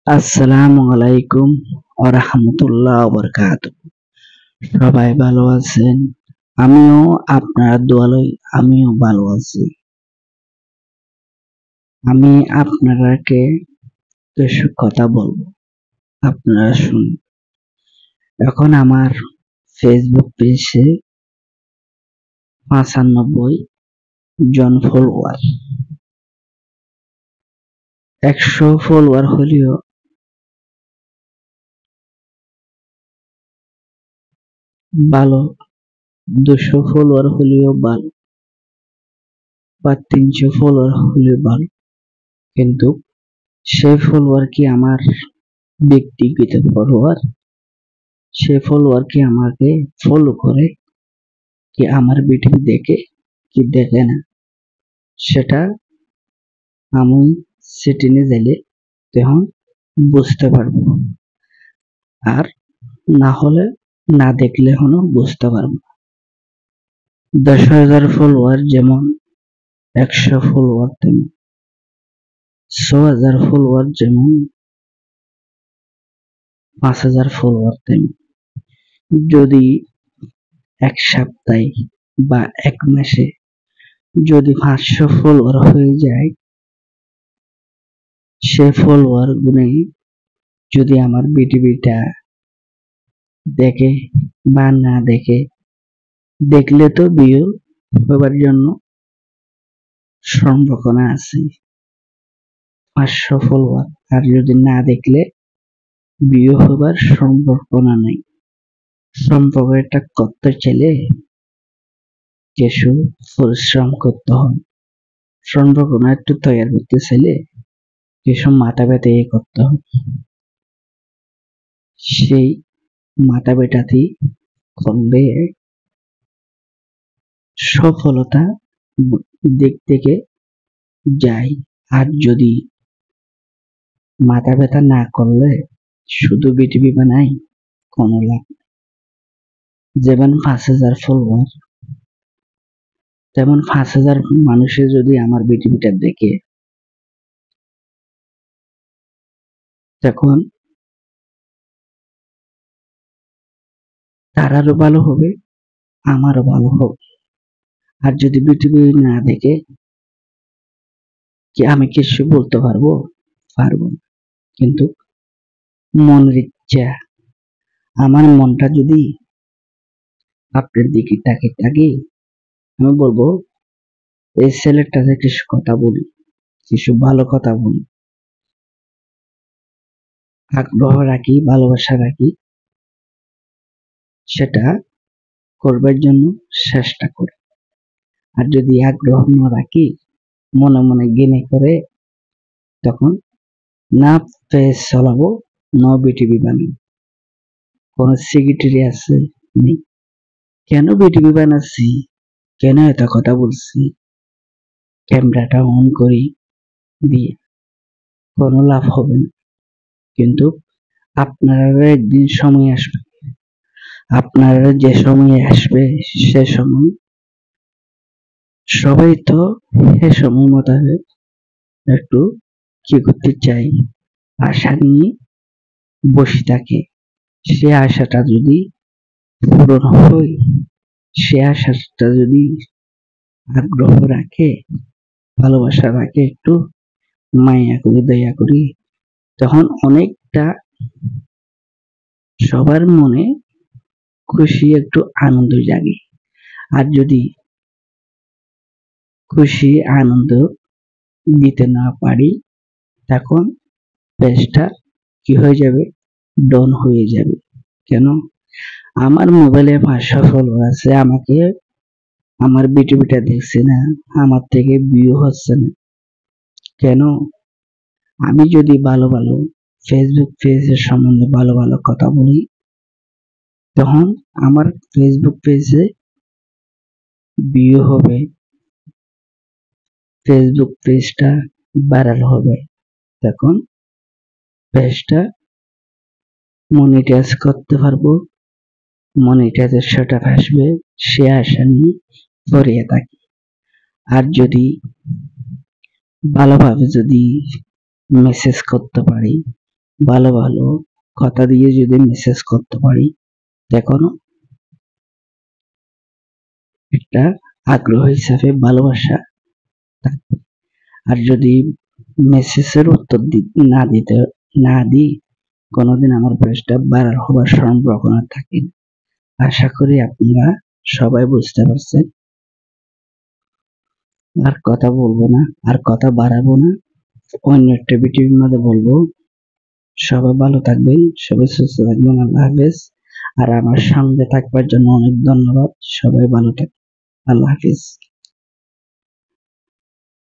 আসসালামু আলাইকুম ওয়া রাহমাতুল্লাহি ওয়া বারাকাতুহু। সবাই ভালো আছেন? আমিও আপনার দোয়ায় আমিও ভালো আছি। আমি আপনাদেরকে কিছু কথা বলবো, আপনারা শুনুন। এখন আমার ফেসবুক পেজে 95 জন ফলোয়ার। 100 ফলোয়ার হলেও ভালো, 200 ফলোয়ার হলেও ভালো, বা 300 ফলোয়ার হলেও ভালো, কিন্তু সেই ফলোয়ার কি আমার ব্যক্তিগত ফলোয়ার? সে ফলোয়ার কি আমাকে ফলো করে, কি আমার ভিডিও দেখে কি দেখে না, সেটা আমি সেটিংয়ে গেলে তখন বুঝতে পারবো। আর না হলে না দেখলে হলো বুঝতে পারবো। 10,000 ফলোয়ার যেমন, 100 ফলোয়ার তেমন, 6,000 ফলোয়ার যেমন, 5,000 ফলোয়ার তেমন। যদি এক সপ্তাহে বা এক মাসে যদি 500 ফলোয়ার হয়ে যায়, সে ফলোয়ার গুনে যদি আমার ভিডিওটা দেখে বা না দেখে, দেখলে তো ভিউ হবার জন্য সম্ভাবনা আছে 500 ফলোয়ার, আর যদি না দেখলে ভিউ হবার সম্ভাবনা নাই। সম্পর্কটা করতে চাইলে কিছু পরিশ্রম করতে হয়। সম্পর্কটা একটু তৈরি করতে চাইলে কিছু মাথা ব্যথা করতে হয়। সেই মাথা ব্যথাটি করলে সফলতা দিক থেকে যায়। আর যদি মাথা ব্যথা না করলে শুধু ভিডিও বানাই কোনো লাভ নেই। যেমন 5,000 ফলোয়ার, তেমন 5,000 মানুষে যদি আমার ভিডিওটা দেখে, তখন তারারও ভালো হবে, আমারও ভালো হবে। আর যদি ভিডিও না দেখে, কি আমি কিছু বলতে পারবো? পারবো না। কিন্তু মনের ইচ্ছা, আমার মনটা যদি আপনার দিকে থাকে, আমি বলবো এই ছেলেটাকে কিছু কথা বলি, কিছু ভালো কথা বলি, আগ্রহ রাখি, ভালোবাসা রাখি, সেটা করবার জন্য চেষ্টা করি। আর যদি আগ্রহ না রাখি, মনে মনে গেনে করে, তখন না পেজ চালাবো, না বিটিভি বানাবো। কোন সেক্রেটারি আছে? নেই। কেন বিটিভি বানাচ্ছি, কেন এত কথা বলছি, ক্যামেরাটা অন করি দিয়ে কোনো লাভ হবে না। কিন্তু আপনারা একদিন সময় আসবে, আপনারা যে সময় আসবে সে সময় সবাই তো সে সময় মোতাবেক একটু কি করতে চাই, আশা নিয়ে বসে থাকে। সে আশাটা যদি পূরণ হয়, সে আশাটা যদি আগ্রহ রাখে, ভালোবাসা রাখে, একটু মায়া করি, দয়া করি, তখন অনেকটা সবার মনে খুশি, একটু আনন্দ জাগে। আর যদি খুশি আনন্দ দিতে না পারি, তখন পেজটা কি হয়ে যাবে? ডাউন হয়ে যাবে। কেন? আমার মোবাইলে 500 ফলোয়ার আছে, আমাকে আমার ভিডিওটা দেখছে না, আমার থেকে ভিউ হচ্ছে না। কেন? আমি যদি ভালো ভালো ফেসবুক পেজের সম্বন্ধে ভালো ভালো কথা বলি, তখন আমার ফেসবুক পেজে ভিউ হবে, ফেসবুক পেজটা ভাইরাল হবে, তখন পেজটা মনিটাইজ করতে পারবো, মনিটাইজেশনটা আসবে, সে আশা নিয়ে পড়ে থাকি। আর যদি ভালোভাবে যদি মেসেজ করতে পারি, ভালো ভালো কথা দিয়ে যদি মেসেজ করতে পারি, তখন একটা আগ্রহ হিসাবে ভালোবাসা থাকবে। আর যদি মেসেজের উত্তর না দিই, কোনোদিন আমার বয়সটা বাড়ার হবার সম্ভাবনা থাকে না। আশা করি আপনারা সবাই বুঝতে পারছেন। আর কথা বলবো না, আর কথা বাড়াবো না, অন্য একটা ভিডিওর মধ্যে বলবো। সবাই ভালো থাকবেন, সবাই সুস্থ থাকবেন। আল্লাহ হাফেজ। আর আমার সঙ্গে থাকবার জন্য অনেক ধন্যবাদ। সবাই ভালো থাকবেন। আল্লাহ হাফেজ।